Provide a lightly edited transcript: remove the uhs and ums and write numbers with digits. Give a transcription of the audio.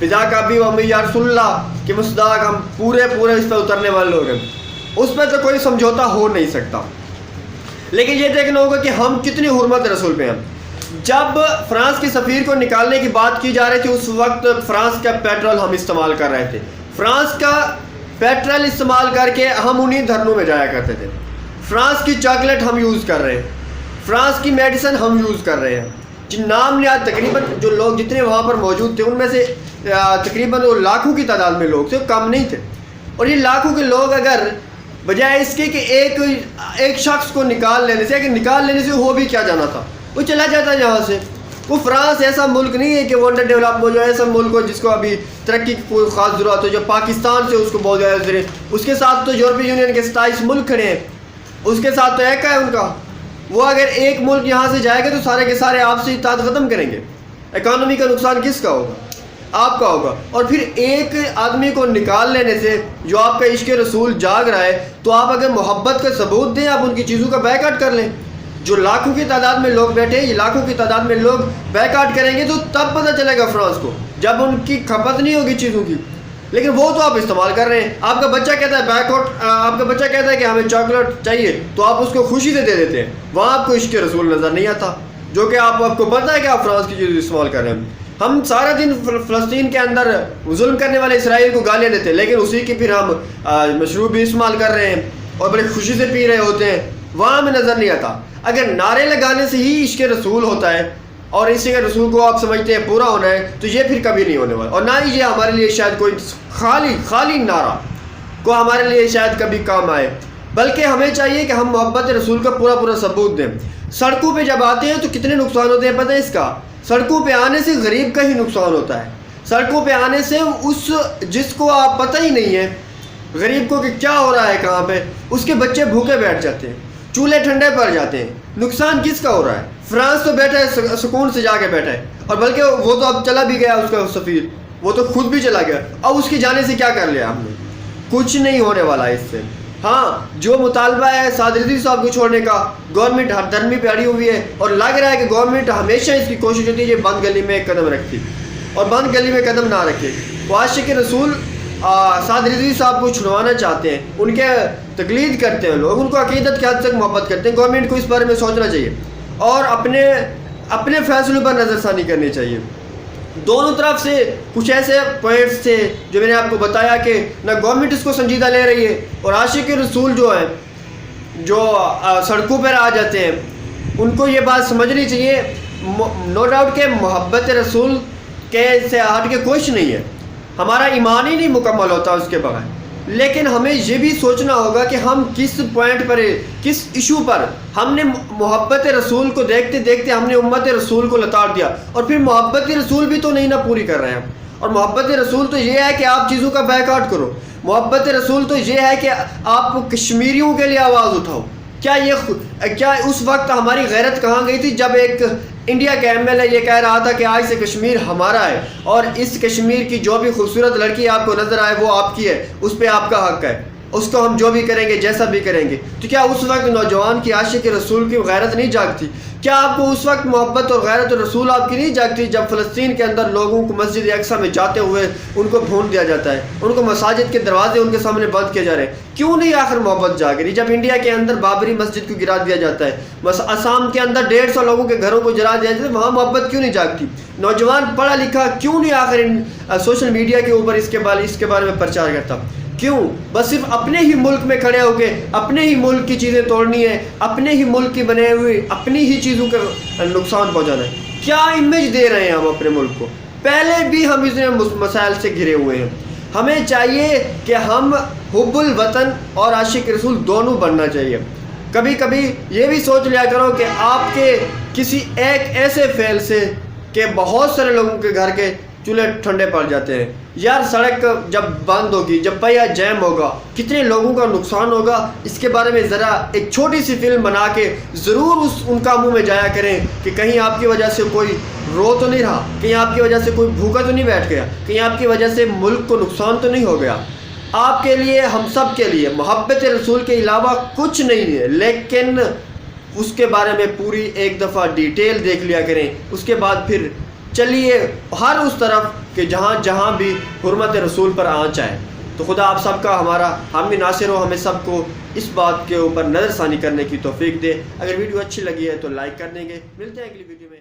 فضا کا بھی ومی یا رسول اللہ کہ مصداق ہم پورے اس پہ اترنے والے لوگ ہیں، اس پہ تو کوئی سمجھوتا ہو نہیں سکتا. لیکن یہ دیکھنا ہوگا کہ ہم کتنی حرمت رسول پہ ہیں. جب فرانس کے سفیر کو نکالنے کی بات کی جا رہی تھی اس وقت فرانس کا پیٹرول ہم استعمال کر رہے تھے. فرانس کا پیٹرول استعمال کر کے ہم انہی دھرنوں میں جایا کرتے تھے. فرانس کی چاکلیٹ ہم یوز کر رہے ہیں، فرانس کی میڈیسن ہم یوز کر رہے ہیں. جن نام نہاد تقریباً جو لوگ جتنے وہاں پر موجود تھے ان میں سے تقریباً وہ لاکھوں کی تعداد میں لوگ تھے، کم نہیں تھے. اور یہ لاکھوں کے لوگ اگر بجائے اس کے کہ ایک شخص کو نکال لینے سے ہو بھی کیا جانا تھا، وہ چلا جاتا ہے یہاں سے. وہ فرانس ایسا ملک نہیں ہے کہ وہ انڈر ڈیولپ ہو جائے، ایسا ملک ہو جس کو ابھی ترقی کی کوئی خاص ضرورت ہو. جو پاکستان سے اس کو بہت زیادہ ضرورت، اس کے ساتھ تو یورپی یونین کے 27 ملک کھڑے ہیں، اس کے ساتھ تو ایک ہے ان کا. وہ اگر ایک ملک یہاں سے جائے گا تو سارے کے سارے آپ سے اتحاد ختم کریں گے. اکانومی کا نقصان کس کا ہوگا؟ آپ کا ہوگا. اور پھر ایک آدمی کو نکال لینے سے جو آپ کا عشق رسول جاگ رہا ہے، تو آپ اگر محبت کا ثبوت دیں، آپ ان کی چیزوں کا بیکاٹ کر لیں. جو لاکھوں کی تعداد میں لوگ بیٹھے ہیں، یہ لاکھوں کی تعداد میں لوگ بیکاٹ کریں گے تو تب پتہ چلے گا فرانس کو، جب ان کی کھپت نہیں ہوگی چیزوں کی. لیکن وہ تو آپ استعمال کر رہے ہیں. آپ کا بچہ کہتا ہے بیکاٹ، آپ کا بچہ کہتا ہے کہ ہمیں چاکلیٹ چاہیے، تو آپ اس کو خوشی سے دے دیتے ہیں. وہاں آپ کو عشق رسول نظر نہیں آتا، جو کہ آپ کو پتہ ہے کہ آپ فرانس کی چیز استعمال کر رہے ہیں. ہم سارا دن فلسطین کے اندر ظلم کرنے والے اسرائیل کو گالیاں دیتے ہیں، لیکن اسی کی پھر ہم مشروب بھی استعمال کر رہے ہیں اور بڑی خوشی سے پی رہے ہوتے ہیں. وہاں ہمیں نظر نہیں آتا. اگر نعرے لگانے سے ہی عشق رسول ہوتا ہے اور اسی کے رسول کو آپ سمجھتے ہیں پورا ہونا ہے، تو یہ پھر کبھی نہیں ہونے والا. اور نہ ہی یہ ہمارے لیے شاید کوئی خالی نعرہ کو ہمارے لیے شاید کبھی کام آئے، بلکہ ہمیں چاہیے کہ ہم محبت رسول کا پورا ثبوت دیں. سڑکوں پہ جب آتے ہیں تو کتنے نقصان ہوتے ہیں پتہ ہے اس کا؟ سڑکوں پہ آنے سے غریب کا ہی نقصان ہوتا ہے. سڑکوں پہ آنے سے اس جس کو آپ پتہ ہی نہیں ہے غریب کو کہ کیا ہو رہا ہے کہاں پہ، اس کے بچے بھوکے بیٹھ جاتے ہیں، چولہے ٹھنڈے پڑ جاتے ہیں. نقصان کس کا ہو رہا ہے؟ فرانس تو بیٹھا ہے، سکون سے جا کے بیٹھا ہے، اور بلکہ وہ تو اب چلا بھی گیا، اس کا سفیر وہ تو خود بھی چلا گیا. اب اس کے جانے سے کیا کر لیا ہم نے؟ کچھ نہیں ہونے والا اس سے. ہاں، جو مطالبہ ہے سعد رضوی صاحب کو چھوڑنے کا، گورنمنٹ ہر دھرمی پہ اڑی ہوئی ہے، اور لگ رہا ہے کہ گورنمنٹ ہمیشہ اس کی کوشش ہوتی ہے یہ بند گلی میں ایک قدم رکھتی اور بند گلی میں قدم نہ رکھے. عاشق رسول سعد رضوی صاحب کو چھڑوانا چاہتے ہیں، ان کے تقلید کرتے ہیں لوگ، ان کو عقیدت کی حد تک محبت کرتے ہیں. گورنمنٹ کو اس بارے میں سوچنا چاہیے اور اپنے فیصلوں پر نظر ثانی کرنی چاہیے. دونوں طرف سے کچھ ایسے پوائنٹس تھے جو میں نے آپ کو بتایا کہ نہ گورنمنٹ اس کو سنجیدہ لے رہی ہے، اور عاشق رسول جو ہیں جو سڑکوں پر آ جاتے ہیں ان کو یہ بات سمجھنی چاہیے. نو ڈاؤٹ کہ محبت رسول کے سے ہٹ کے کچھ نہیں ہے، ہمارا ایمان ہی نہیں مکمل ہوتا اس کے بغیر. لیکن ہمیں یہ بھی سوچنا ہوگا کہ ہم کس پوائنٹ پر، کس ایشو پر ہم نے محبت رسول کو دیکھتے دیکھتے ہم نے امت رسول کو لتاڑ دیا، اور پھر محبت رسول بھی تو نہیں نہ پوری کر رہے ہیں. اور محبت رسول تو یہ ہے کہ آپ چیزوں کا بیک کرو. محبت رسول تو یہ ہے کہ آپ کشمیریوں کے لیے آواز اٹھاؤ. کیا اس وقت ہماری غیرت کہاں گئی تھی جب ایک انڈیا کا ایم ایل اے یہ کہہ رہا تھا کہ آج سے کشمیر ہمارا ہے، اور اس کشمیر کی جو بھی خوبصورت لڑکی آپ کو نظر آئے وہ آپ کی ہے، اس پہ آپ کا حق ہے، اس کو ہم جو بھی کریں گے جیسا بھی کریں گے. تو کیا اس وقت نوجوان کی عاشق رسول کی غیرت نہیں جاگتی؟ کیا آپ کو اس وقت محبت اور غیرت رسول آپ کی نہیں جاگتی جب فلسطین کے اندر لوگوں کو مسجد اقصی میں جاتے ہوئے ان کو بھون دیا جاتا ہے، ان کو مساجد کے دروازے ان کے سامنے بند کیے جا رہے ہیں؟ کیوں نہیں آخر محبت جاگ رہی؟ جب انڈیا کے اندر بابری مسجد کو گرا دیا جاتا ہے، بس آسام کے اندر 150 لوگوں کے گھروں کو جلا دیا جاتا ہے، وہاں محبت کیوں نہیں جاگتی؟ نوجوان پڑھا لکھا کیوں نہیں آخر سوشل میڈیا کے اوپر اس کے بارے میں پرچار کرتا؟ کیوں بس صرف اپنے ہی ملک میں کھڑے ہو کے اپنے ہی ملک کی چیزیں توڑنی ہے، اپنے ہی ملک کی بنے ہوئی اپنی ہی چیزوں کا نقصان پہنچانا ہے؟ کیا امیج دے رہے ہیں ہم اپنے ملک کو؟ پہلے بھی ہم اتنے مسائل سے گھرے ہوئے ہیں. ہمیں چاہیے کہ ہم حب الوطن اور عاشق رسول دونوں بننا چاہیے. کبھی کبھی یہ بھی سوچ لیا کرو کہ آپ کے کسی ایک ایسے فعل سے کہ بہت سارے لوگوں کے گھر کے چولہے ٹھنڈے پڑ جاتے ہیں. یار سڑک جب بند ہوگی، جب پہیا جیم ہوگا، کتنے لوگوں کا نقصان ہوگا، اس کے بارے میں ذرا ایک چھوٹی سی فلم بنا کے ضرور ان کاموں میں جایا کریں کہ کہیں آپ کی وجہ سے کوئی رو تو نہیں رہا، کہیں آپ کی وجہ سے کوئی بھوکا تو نہیں بیٹھ گیا، کہیں آپ کی وجہ سے ملک کو نقصان تو نہیں ہو گیا. آپ کے لیے، ہم سب کے لیے محبت رسول کے علاوہ کچھ نہیں ہے، لیکن اس کے بارے میں پوری ایک دفعہ ڈیٹیل دیکھ لیا کریں. اس کے بعد پھر چلیے ہر اس طرف کہ جہاں جہاں بھی حرمت رسول پر آنچ آئے. تو خدا آپ سب کا ہم بھی ناصر ہو، ہمیں سب کو اس بات کے اوپر نظر ثانی کرنے کی توفیق دے. اگر ویڈیو اچھی لگی ہے تو لائک کر دیں گے. ملتے ہیں اگلی ویڈیو میں.